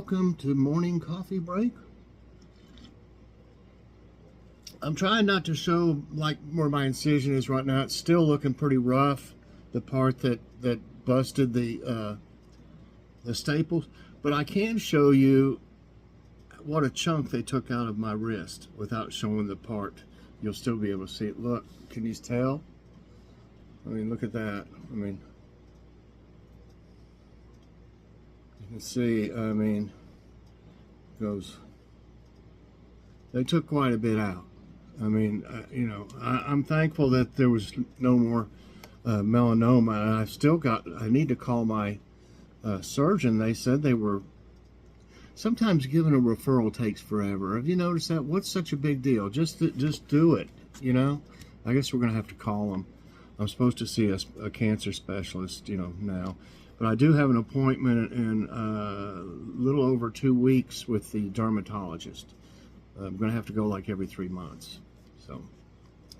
welcome to morning coffee break. I'm trying not to show like where my incision is right now. It's still looking pretty rough, the part that busted the staples, but I can show you what a chunk they took out of my wrist without showing the part. You'll still be able to see it. Look, can you tell? I mean, look at that. I mean, you can see, I mean, goes, they took quite a bit out. I mean, you know, I'm thankful that there was no more melanoma. And I've still got, I need to call my surgeon. They said they were, sometimes giving a referral takes forever. Have you noticed that? What's such a big deal? Just do it, you know? I guess we're going to have to call them. I'm supposed to see a cancer specialist, you know, now. But I do have an appointment in a little over 2 weeks with the dermatologist. I'm going to have to go like every 3 months. So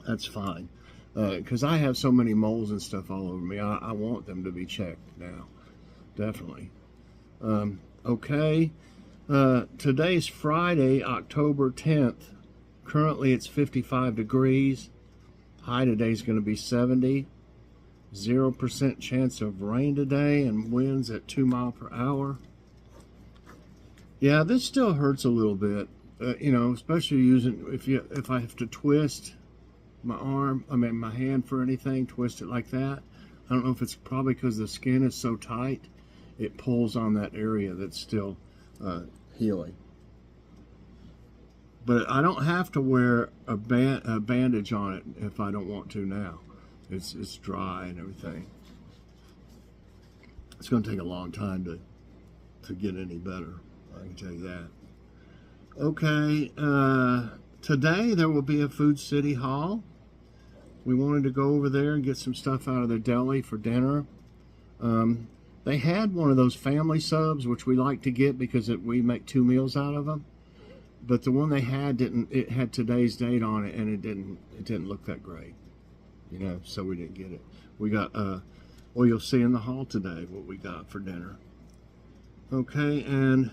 that's fine. Because I have so many moles and stuff all over me. I want them to be checked now. Definitely. Okay. Today's Friday, October 10th. Currently it's 55 degrees. High today is going to be 70. 0% chance of rain today and winds at 2 miles per hour. Yeah, this still hurts a little bit. You know, especially using, if I have to twist my arm, I mean my hand for anything, twist it like that. I don't know if it's probably because the skin is so tight, it pulls on that area that's still healing. But I don't have to wear a bandage on it if I don't want to now. It's dry and everything. It's going to take a long time to get any better. I can tell you that. Okay, today there will be a Food City haul. We wanted to go over there and get some stuff out of their deli for dinner. They had one of those family subs, which we like to get because we make 2 meals out of them. But the one they had it had today's date on it, and it didn't look that great, you know. So we didn't get it. We got well, you'll see in the haul today what we got for dinner. Okay, and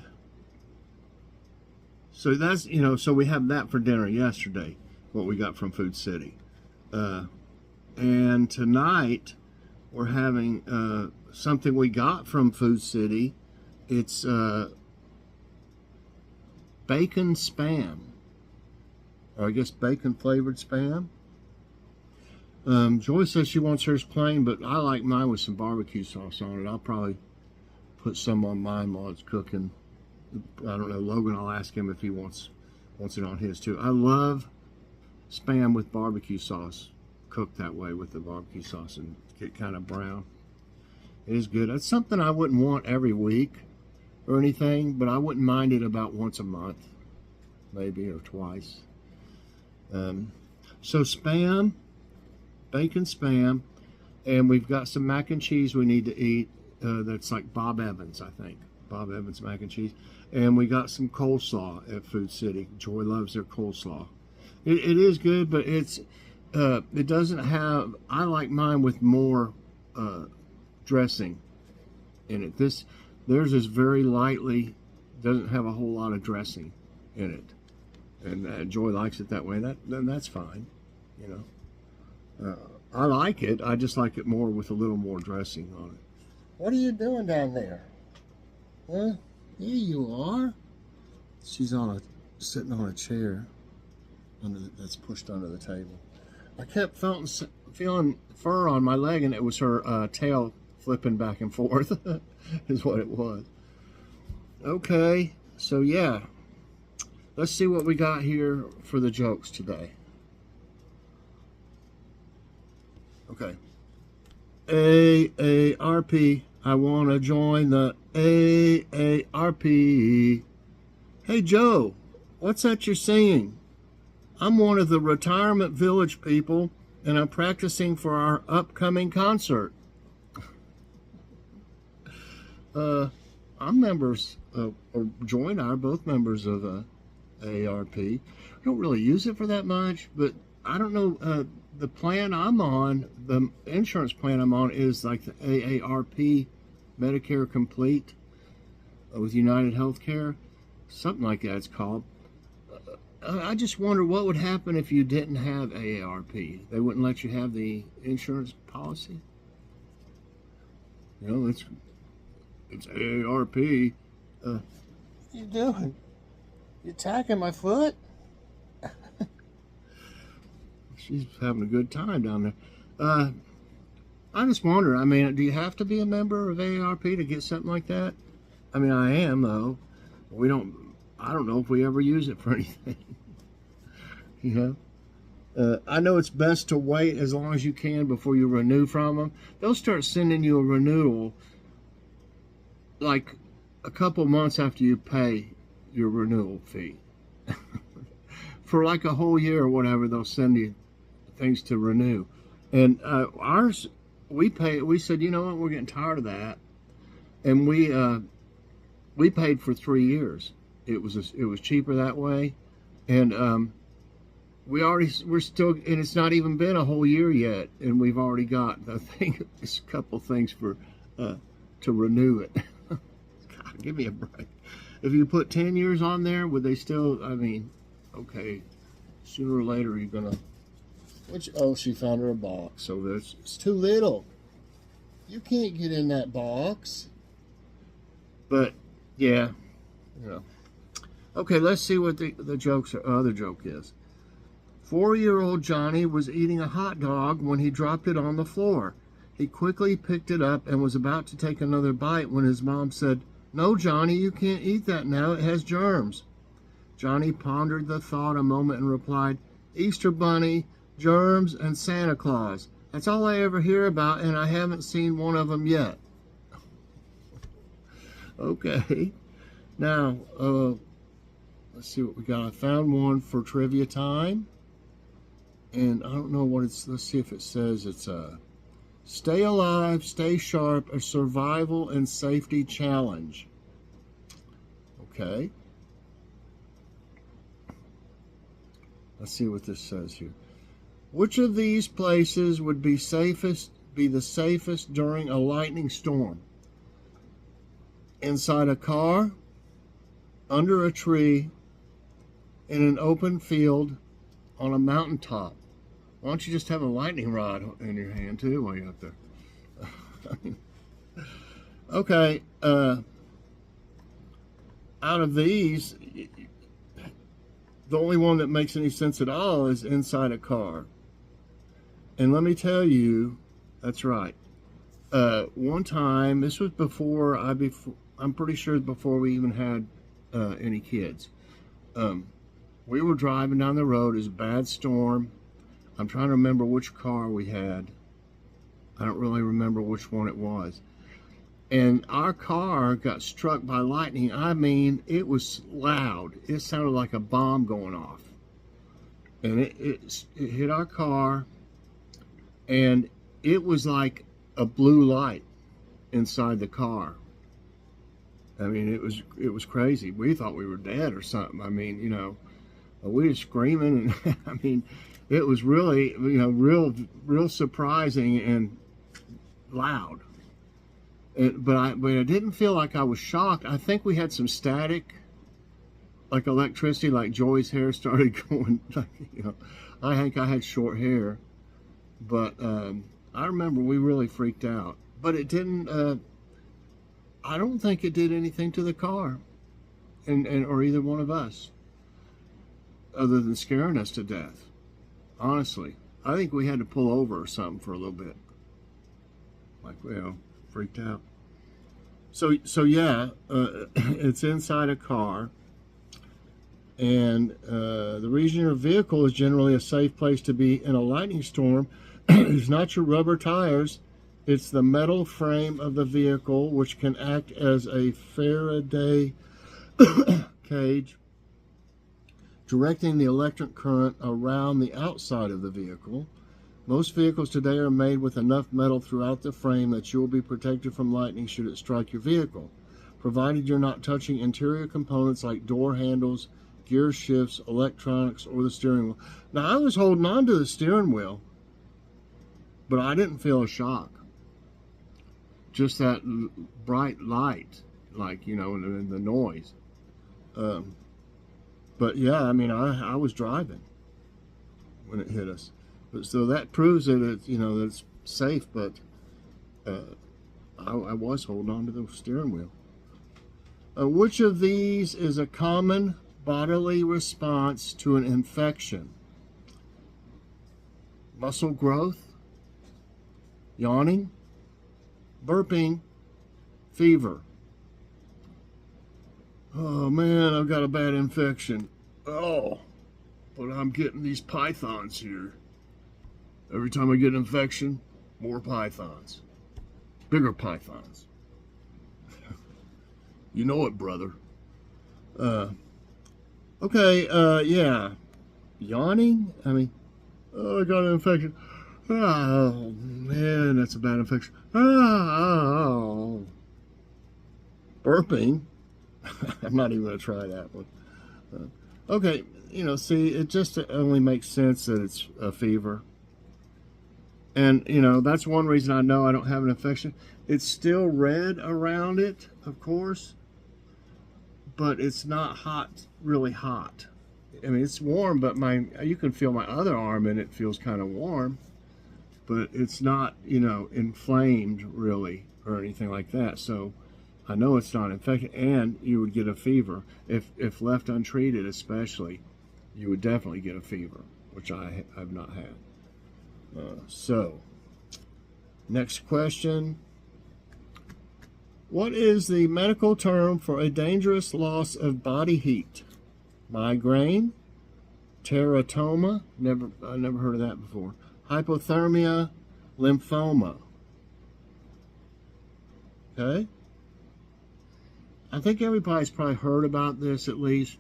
so that's, you know, so we have that for dinner yesterday, what we got from Food City. And tonight we're having something we got from Food City. It's bacon spam, or I guess bacon flavored spam. Joy says she wants hers plain, but I like mine with some barbecue sauce on it. I'll probably put some on mine while it's cooking. I don't know, Logan, I'll ask him if he wants it on his too. I love spam with barbecue sauce, cooked that way with the barbecue sauce and get kind of brown. It is good. That's something I wouldn't want every week or anything, but I wouldn't mind it about once a month, maybe, or twice. So spam, bacon spam, and we've got some mac and cheese we need to eat. That's like Bob Evans, I think. Bob Evans mac and cheese. And we got some coleslaw at Food City. Joy loves their coleslaw. It is good, but it doesn't have, I like mine with more dressing in it. Theirs is very lightly, doesn't have a whole lot of dressing in it. And Joy likes it that way. Then that's fine, you know. I like it. I just like it more with a little more dressing on it. What are you doing down there? Huh? Here you are. She's sitting on a chair that's pushed under the table. I kept feeling fur on my leg, and it was her tail flipping back and forth is what it was. Okay, so yeah, let's see what we got here for the jokes today. Okay. AARP, I want to join the AARP. Hey Joe, what's that you're singing? I'm one of the retirement village people, and I'm practicing for our upcoming concert. I'm members, or Joy and I are both members of AARP. I don't really use it for that much, but I don't know, the plan I'm on, the insurance plan I'm on is like the AARP Medicare Complete. with United Healthcare, something like that it's called. I just wonder what would happen if you didn't have AARP. They wouldn't let you have the insurance policy. You know, it's AARP. What you doing? You attacking my foot? She's having a good time down there. I just wonder, I mean, do you have to be a member of AARP to get something like that? I mean, I am, though. I don't know if we ever use it for anything. You know? I know it's best to wait as long as you can before you renew from them. They'll start sending you a renewal like a couple months after you pay your renewal fee. For like a whole year or whatever, they'll send you things to renew. And ours, we said, you know what, we're getting tired of that. And we paid for 3 years. It was cheaper that way. And we're still, and it's not even been a whole year yet, and we've already got, I think, a couple things for to renew it. God, give me a break. If you put 10 years on there, would they still, I mean, okay, sooner or later you're gonna, she found her a box, so it's too little. You can't get in that box. But, yeah, you know. Okay, let's see what the other joke is. 4-year-old Johnny was eating a hot dog when he dropped it on the floor. He quickly picked it up and was about to take another bite when his mom said, "No, Johnny, you can't eat that now. It has germs." Johnny pondered the thought a moment and replied, "Easter Bunny, germs, and Santa Claus. That's all I ever hear about, and I haven't seen one of them yet." Okay. Now, let's see what we got. I found one for trivia time. And I don't know what it's, let's see if it says it's a Stay Alive, Stay Sharp, a Survival and Safety Challenge. Okay. Let's see what this says here. Which of these places would be the safest during a lightning storm? Inside a car, under a tree, in an open field, on a mountaintop. Why don't you just have a lightning rod in your hand too while you're up there? Okay, out of these, the only one that makes any sense at all is inside a car. And let me tell you, that's right. One time, this was before I'm pretty sure before we even had any kids. We were driving down the road. It was a bad storm. I'm trying to remember which car we had. I don't really remember which one it was. And our car got struck by lightning. I mean, it was loud. It sounded like a bomb going off. And it hit our car, and it was like a blue light inside the car. I mean, it was crazy. We thought we were dead or something. I mean, you know, we were screaming, and I mean, it was really, you know, real surprising and loud. But I didn't feel like I was shocked. I think we had some static, like electricity, like Joey's hair started going. Like, you know, I think I had short hair, but I remember we really freaked out. But it didn't. I don't think it did anything to the car, or either one of us, other than scaring us to death. Honestly, I think we had to pull over or something for a little bit. Like, you know, freaked out. So yeah, it's inside a car, and the reason your vehicle is generally a safe place to be in a lightning storm is not your rubber tires. It's the metal frame of the vehicle, which can act as a Faraday cage, directing the electric current around the outside of the vehicle. Most vehicles today are made with enough metal throughout the frame that you will be protected from lightning should it strike your vehicle, provided you're not touching interior components like door handles, gear shifts, electronics, or the steering wheel. Now, I was holding on to the steering wheel, but I didn't feel a shock. Just that bright light, like, you know, and the noise. But yeah, I mean, I was driving when it hit us. But, so that proves that it's, you know, that it's safe, but I was holding on to the steering wheel. Which of these is a common bodily response to an infection? Muscle growth, yawning, burping, fever. Oh man, I've got a bad infection. Oh, but I'm getting these pythons here. Every time I get an infection, more pythons. Bigger pythons. You know it, brother. Okay, yeah. Yawning? I mean, oh, I got an infection. Oh, man, that's a bad infection. Oh. Burping? I'm not even going to try that one. Okay, you know, see, it just only makes sense that it's a fever. And, you know, that's one reason I know I don't have an infection. It's still red around it, of course, but it's not hot, really hot. I mean, it's warm, but you can feel my other arm and it feels kind of warm, but it's not, you know, inflamed really or anything like that. So I know it's not infected, and you would get a fever. If left untreated especially, you would definitely get a fever, which I have not had. So, next question. What is the medical term for a dangerous loss of body heat? Migraine, teratoma, I never heard of that before. Hypothermia, lymphoma. Okay? I think everybody's probably heard about this at least,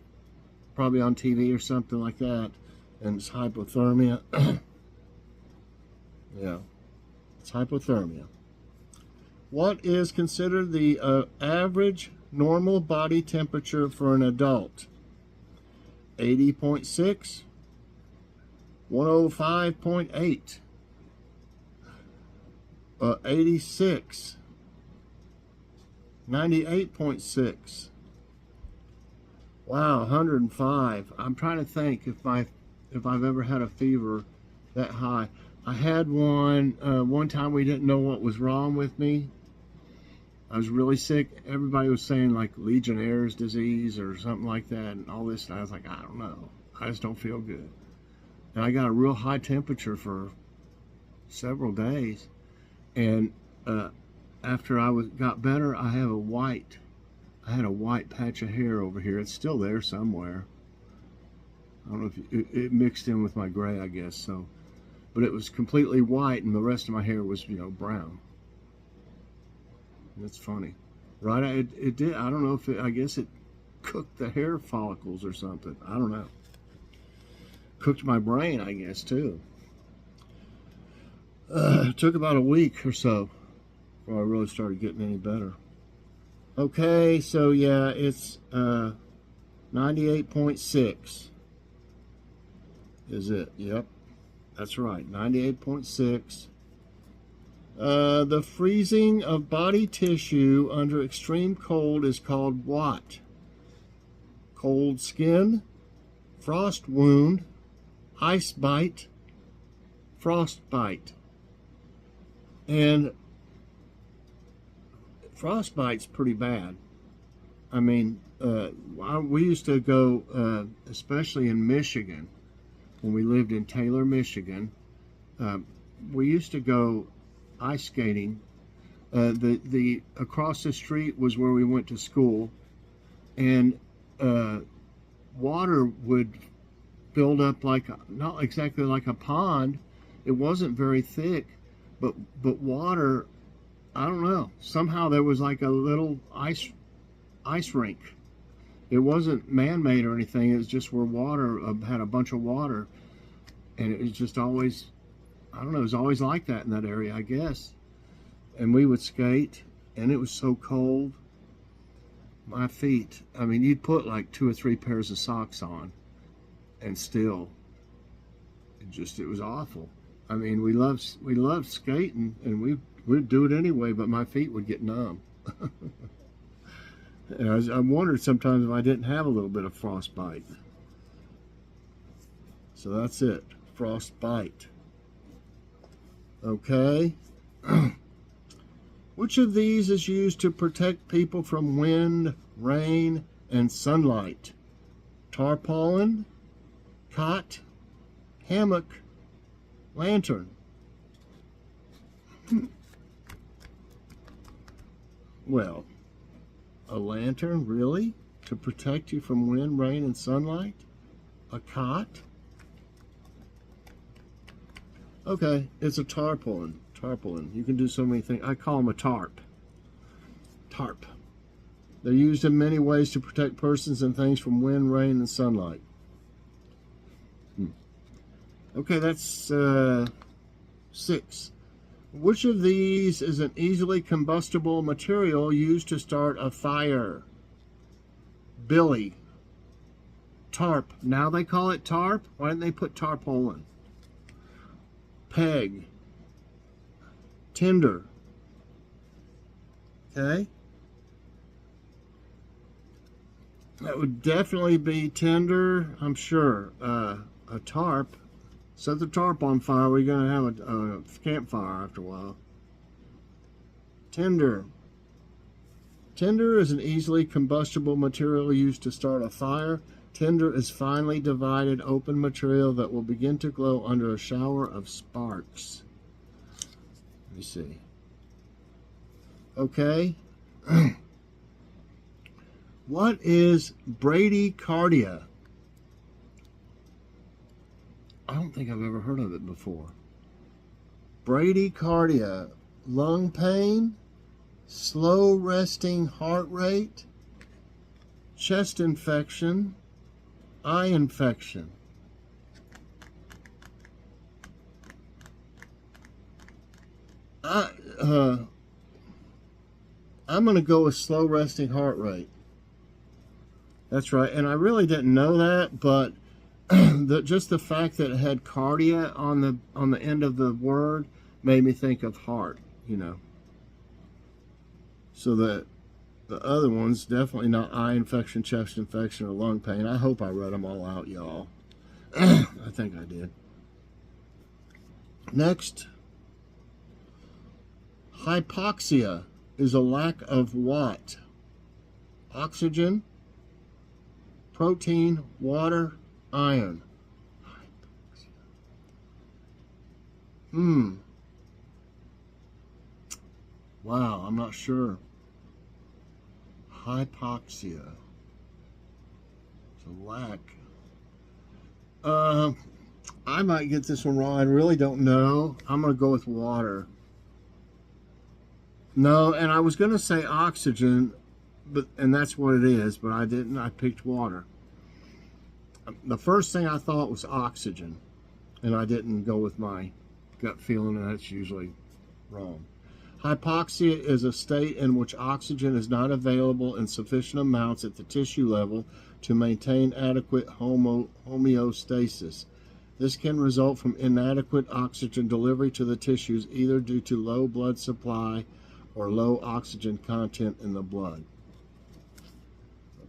probably on TV or something like that, and it's hypothermia. Yeah, it's hypothermia. What is considered the average normal body temperature for an adult? 80.6, 105.8, 86, 98.6. Wow, 105. I'm trying to think if I've ever had a fever that high. I had one time we didn't know what was wrong with me. I was really sick. Everybody was saying like Legionnaire's disease or something like that and all this. And I was like, I don't know. I just don't feel good. And I got a real high temperature for several days. And after I got better, I had a white patch of hair over here. It's still there somewhere. I don't know if it mixed in with my gray, I guess. So. But it was completely white, and the rest of my hair was, you know, brown. That's funny, right? It did. I don't know if I guess it cooked the hair follicles or something. I don't know. Cooked my brain, I guess, too. It took about a week or so before I really started getting any better. Okay, so yeah, it's 98.6. Is it? Yep. That's right, 98.6. The freezing of body tissue under extreme cold is called what? Cold skin, frost wound, ice bite, frostbite. And frostbite's pretty bad. I mean, we used to go, especially in Michigan, when we lived in Taylor, Michigan, we used to go ice skating. The across the street was where we went to school, and water would build up like not exactly like a pond. It wasn't very thick, but water. I don't know. Somehow there was like a little ice rink. It wasn't man-made or anything. It was just where water had a bunch of water, and it was just always, I don't know, it was always like that in that area, I guess. And we would skate, and it was so cold. My feet, I mean, you'd put like 2 or 3 pairs of socks on, and still, it was awful. I mean, we loved skating, and we'd do it anyway, but my feet would get numb. And I wondered sometimes if I didn't have a little bit of frostbite. So that's it, frostbite. Okay. Which of these is used to protect people from wind, rain, and sunlight? Tarpaulin, cot, hammock, lantern. Well, a lantern, really? To protect you from wind, rain, and sunlight? A cot? Okay, it's a tarpaulin. Tarpaulin. You can do so many things. I call them a tarp. Tarp. They're used in many ways to protect persons and things from wind, rain, and sunlight. Okay, that's 6. Which of these is an easily combustible material used to start a fire? Billy. Tarp. Now they call it tarp? Why didn't they put tarpaulin? Peg. Tinder. Okay. That would definitely be tinder, I'm sure. A tarp. Set the tarp on fire. We're going to have a campfire after a while. Tinder. Tinder is an easily combustible material used to start a fire. Tinder is finely divided open material that will begin to glow under a shower of sparks. Let me see. Okay. What is bradycardia? I don't think I've ever heard of it before. Bradycardia. Lung pain, slow resting heart rate, chest infection, eye infection. I'm going to go with slow resting heart rate. That's right. And I really didn't know that, but just the fact that it had cardia on the end of the word made me think of heart, you know. So that the other one's definitely not eye infection, chest infection, or lung pain. I hope I read them all out, y'all. I think I did. Next. Hypoxia is a lack of what? Oxygen, protein, water, iron. Wow, I'm not sure. Hypoxia. It's a lack. I might get this one wrong. I really don't know. I'm going to go with water. No, and I was going to say oxygen, and that's what it is, but I didn't. I picked water. The first thing I thought was oxygen, and I didn't go with my gut feeling, and that's usually wrong. Hypoxia is a state in which oxygen is not available in sufficient amounts at the tissue level to maintain adequate homeostasis. This can result from inadequate oxygen delivery to the tissues, either due to low blood supply or low oxygen content in the blood.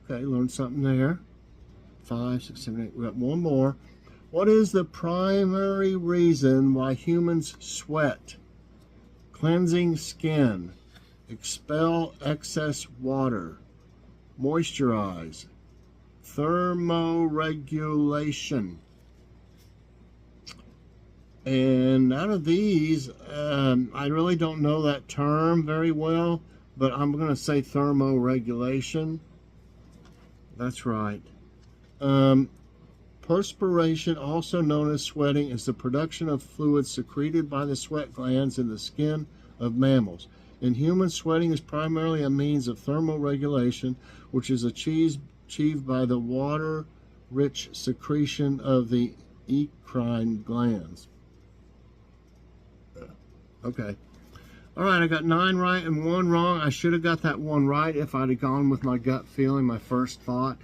Okay, learned something there. 5, 6, 7, 8. We got one more. What is the primary reason why humans sweat? Cleansing skin, expel excess water, moisturize, thermoregulation. And out of these, I really don't know that term very well, but I'm going to say thermoregulation. That's right. Perspiration, also known as sweating, is the production of fluids secreted by the sweat glands in the skin of mammals. In humans, sweating is primarily a means of thermoregulation, which is achieved by the water-rich secretion of the endocrine glands. Okay. All right, I got 9 right and 1 wrong. I should have got that one right if I'd have gone with my gut feeling, my first thought.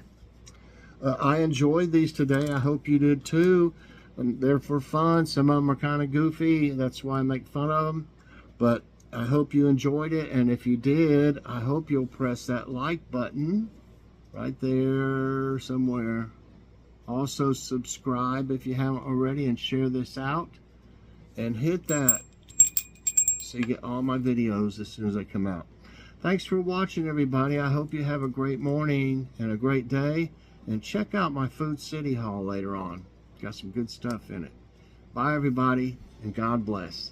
I enjoyed these today. I hope you did too. And they're for fun. Some of them are kind of goofy. That's why I make fun of them. But I hope you enjoyed it, and if you did, I hope you'll press that like button right there somewhere. Also subscribe if you haven't already, and share this out, and hit that so you get all my videos as soon as they come out. Thanks for watching, everybody. I hope you have a great morning and a great day, and check out my Food City haul later on. Got some good stuff in it. Bye, everybody, and God bless.